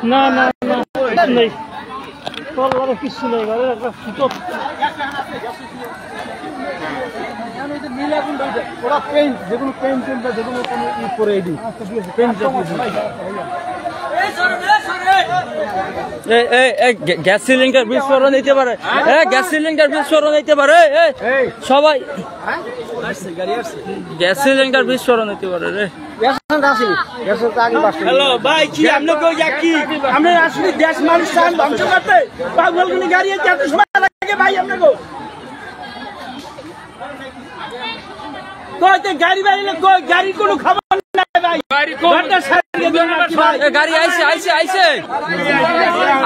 না না না নেই তলার কিছু নেই গাড়ি একটা সুতো ওরা পেইন্ট যেগুলো পেইন্ট বা যেগুলো কোনো ইউজ করে দিই পেইন্ট গ্যাস সিলিন্ডার বিস্ফোরণ হইতে পারে গ্যাস সিলিন্ডার বিস্ফোরণ হইতে পারে সবাই গ্যাস সিলিন্ডার বিস্ফোরণ হইতে পারে রে হ্যালো ভাই কি আপনি কই কি আমরা আসলে দেশ মানুষ চান ধ্বংস করতে পাগলগুনি গাড়ি এত সময় লাগে ভাই আপনাকে কইতে গাড়ি বাইলে কই গাড়ি কোনো খবর নাই ভাই গাড়ি কোন গাড়ি আইছে আইছে আইছে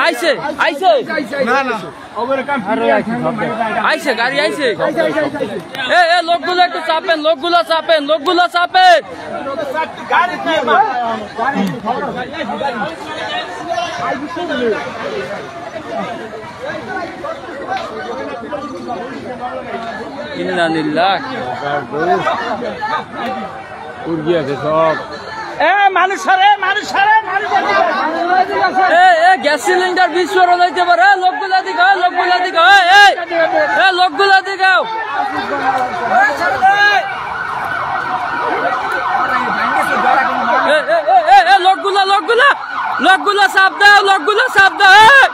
আইছে আইছে না না ওভার কাম আইছে গাড়ি আইছে এ লোকগুলো একটু চাপেন লোকগুলো চাপেন লোকগুলো চাপেন গাড়ি কি ইন্না লিল্লাহ উড় গিয়েছে সব মানুষরে মানুষরে গ্যাস সিলিন্ডার বিস্ফোরণ হইতে পারে লোকগুলা দিকে লোকগুলা দিকে লোকগুলা দিকে লোকগুলা লোকগুলা লোকগুলা চাপ দাও লোকগুলা চাপ দাও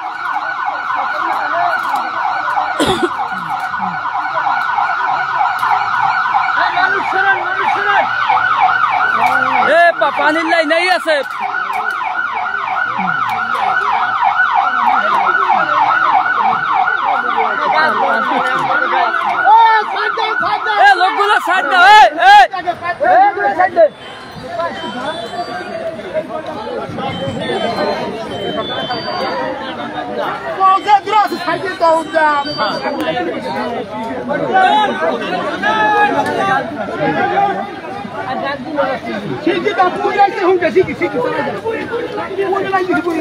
পানির লাইন নাই আছে লোকগুলো সাইড দাও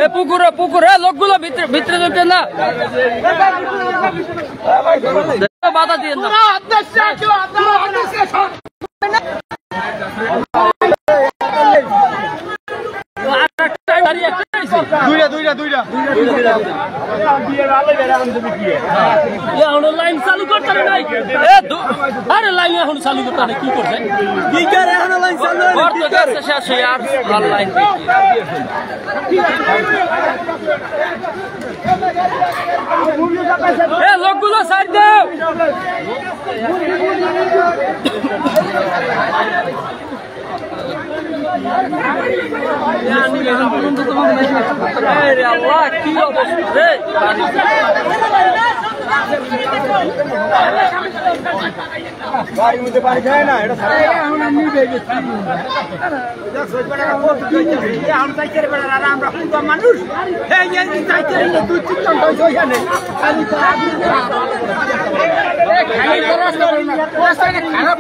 পুকুর পুকুর লোকগুলো ভিতরে ভিতরে যেতে না বাধা দিয়ে না লাইন চালু করতে নাই আরে লাইন এখন চালু করতে নাই কি করছে শেষ হয়ে আর লাইন লোকগুলো সাইড দাও আল্লাহ কি অবস্থা মানুষ খারাপ